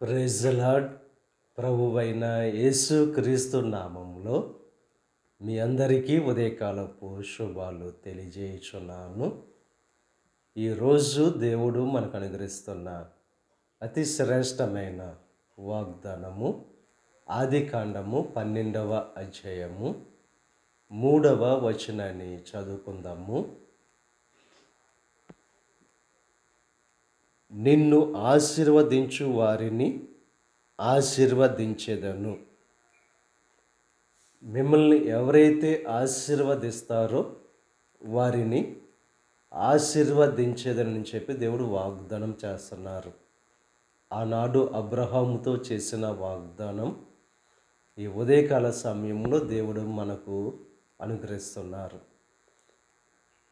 Praise the lord. ప్రభువైన యేసు క్రీస్తు నామంలో మీ అందరికీ ఉదయకాలపు శుభాలు తెలియజేయుచున్నాను. ఈరోజు దేవుడు మనకు అనుగ్రహిస్తున్న అతి శ్రేష్టమైన వాగ్దానము ఆదికాండము 12వ అధ్యాయము 3వ వచనాన్ని చదువుకుందాము. నిన్ను ఆశీర్వదించు వారిని ఆశీర్వదించెదను. మిమ్మల్ని ఎవరైతే ఆశీర్వదిస్తారో వారిని ఆశీర్వదించేదని చెప్పి దేవుడు వాగ్దానం చేస్తున్నారు. ఆనాడు అబ్రహాముతో చేసిన వాగ్దానం ఈ ఉదయకాల సమయంలో దేవుడు మనకు అనుగ్రహిస్తున్నారు.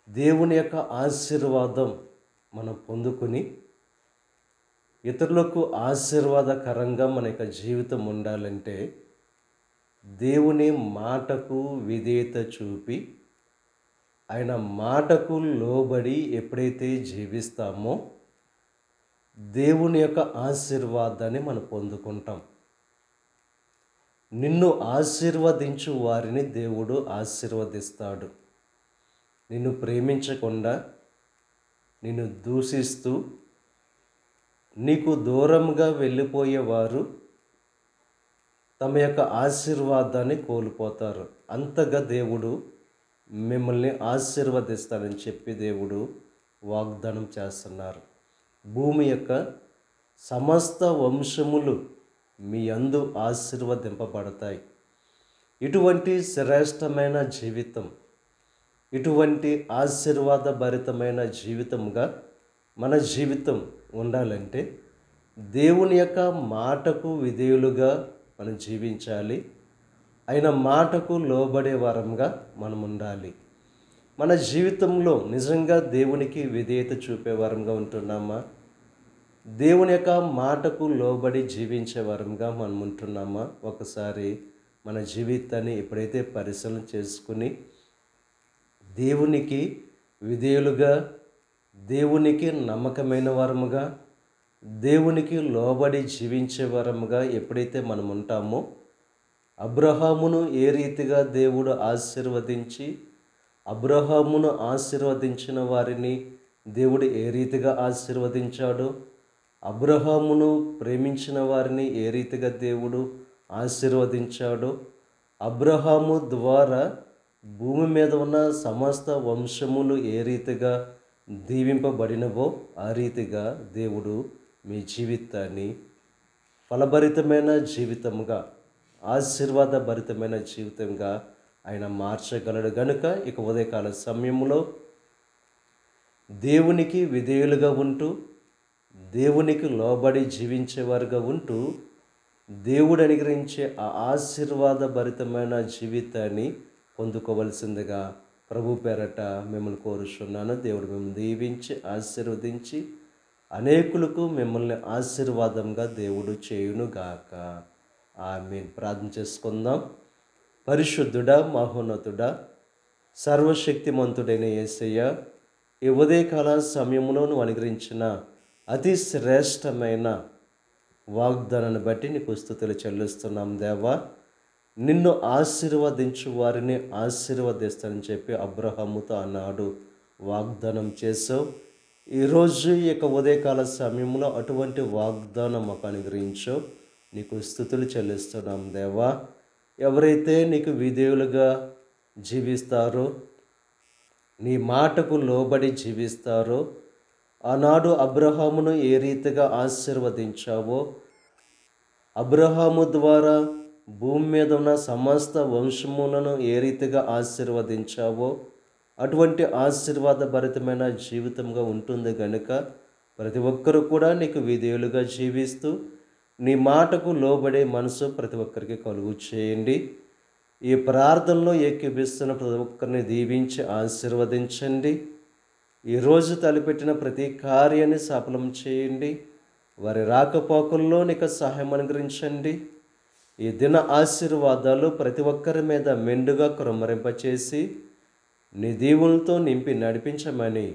దేవుని యొక్క ఆశీర్వాదం మనం పొందుకుని ఇతరులకు ఆశీర్వాదకరంగా మన యొక్క జీవితం ఉండాలంటే దేవుని మాటకు విధేయత చూపి ఆయన మాటకు లోబడి ఎప్పుడైతే జీవిస్తామో దేవుని యొక్క ఆశీర్వాదాన్ని మనం పొందుకుంటాం. నిన్ను ఆశీర్వదించు వారిని దేవుడు ఆశీర్వదిస్తాడు. నిన్ను ప్రేమించకుండా నిన్ను దూషిస్తూ నీకు దూరంగా వెళ్ళిపోయేవారు తమ యొక్క ఆశీర్వాదాన్ని కోల్పోతారు. అంతగా దేవుడు మిమ్మల్ని ఆశీర్వదిస్తాడని చెప్పి దేవుడు వాగ్దానం చేస్తున్నారు. భూమి యొక్క సమస్త వంశములు మీ యందు ఆశీర్వదింపబడతాయి. ఇటువంటి శ్రేష్టమైన జీవితం, ఇటువంటి ఆశీర్వాదభరితమైన జీవితంగా మన జీవితం ఉండాలంటే దేవుని యొక్క మాటకు విధేయులుగా మనం జీవించాలి. ఆయన మాటకు లోబడే వారంగా మనం ఉండాలి. మన జీవితంలో నిజంగా దేవునికి విధేయత చూపే వారంగా ఉంటున్నామా? దేవుని యొక్క మాటకు లోబడి జీవించే వారంగా మనం ఉంటున్నామా? ఒకసారి మన జీవితాన్ని ఎప్పుడైతే పరిశీలన చేసుకుని దేవునికి విధేయులుగా, దేవునికి నమ్మకమైన వారముగా, దేవునికి లోబడి జీవించే వారముగా ఎప్పుడైతే మనం ఉంటామో అబ్రహామును ఏ రీతిగా దేవుడు ఆశీర్వదించి అబ్రహామును ఆశీర్వదించిన వారిని దేవుడు ఏ రీతిగా ఆశీర్వదించాడో, అబ్రహామును ప్రేమించిన వారిని ఏ రీతిగా దేవుడు ఆశీర్వదించాడో, అబ్రహాము ద్వారా భూమి మీద ఉన్న సమస్త వంశములు ఏ రీతిగా దీవింపబడినవో ఆ రీతిగా దేవుడు మీ జీవితాన్ని ఫలభరితమైన జీవితంగా, ఆశీర్వాదభరితమైన జీవితంగా ఆయన మార్చగలడు. గనుక ఇక ఉదయకాల సమయంలో దేవునికి విధేయులుగా ఉంటూ దేవునికి లోబడి జీవించేవారుగా ఉంటూ దేవుడు అనుగ్రహించే ఆ ఆశీర్వాదభరితమైన జీవితాన్ని పొందుకోవలసిందిగా ప్రభు పేరట మిమ్మల్ని కోరుచున్నాను. దేవుడు మిమ్మల్ని దీవించి ఆశీర్వదించి అనేకులకు మిమ్మల్ని ఆశీర్వాదంగా దేవుడు చేయునుగాక. ఆమేన్. ప్రార్థన చేసుకుందాం. పరిశుద్ధుడా, మహోన్నతుడా, సర్వశక్తిమంతుడైన యేసయ్య, ఈ ఉదయకాల సమయంలో నువ్వు అనుగ్రహించిన అతి శ్రేష్టమైన వాగ్దానాన్ని బట్టి నీకు స్తుతులు చెల్లిస్తున్నాం దేవా. నిన్ను ఆశీర్వదించు వారిని ఆశీర్వదిస్తానని చెప్పి అబ్రహాముతో ఆనాడు వాగ్దానం చేసావు. ఈరోజు ఈ యొక్క ఉదయకాల సమయంలో అటువంటి వాగ్దానం మాకు అనుగ్రహించావు. నీకు స్తుతులు చెల్లిస్తున్నాం దేవా. ఎవరైతే నీకు విధేయులుగా జీవిస్తారో, నీ మాటకు లోబడి జీవిస్తారో, ఆనాడు అబ్రహామును ఏ రీతిగా ఆశీర్వదించావో, అబ్రహాము ద్వారా భూమి మీద ఉన్న సమస్త వంశములను ఏ రీతిగా ఆశీర్వదించావో అటువంటి ఆశీర్వాదభరితమైన జీవితంగా ఉంటుంది. కనుక ప్రతి ఒక్కరూ కూడా నీకు విధేయులుగా జీవిస్తూ నీ మాటకు లోబడే మనసు ప్రతి ఒక్కరికి కలుగు చేయండి. ఈ ప్రార్థనలో ఏకీభిస్తున్న ప్రతి ఒక్కరిని దీవించి ఆశీర్వదించండి. ఈరోజు తలపెట్టిన ప్రతి కార్యాన్ని సఫలం చేయండి. వారి రాకపోకల్లో నీకు సహాయం అనుగ్రహించండి. ఈ దిన ఆశీర్వాదాలు ప్రతి ఒక్కరి మీద మెండుగా కుమ్మరింపచేసి నీ దీవులతో నింపి నడిపించమని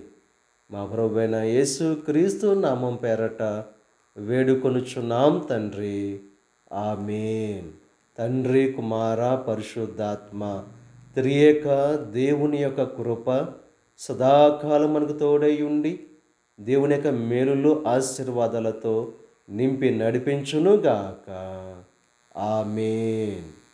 మా ప్రభువైన యేసు క్రీస్తు నామం పేరట వేడుకొనుచున్నాం తండ్రి. ఆమేన్. తండ్రి, కుమార, పరిశుద్ధాత్మ త్రియేక దేవుని యొక్క కృప సదాకాలం మనకు తోడై ఉండి దేవుని యొక్క మేలులు ఆశీర్వాదాలతో నింపి నడిపించునుగాక. ఆమేన్.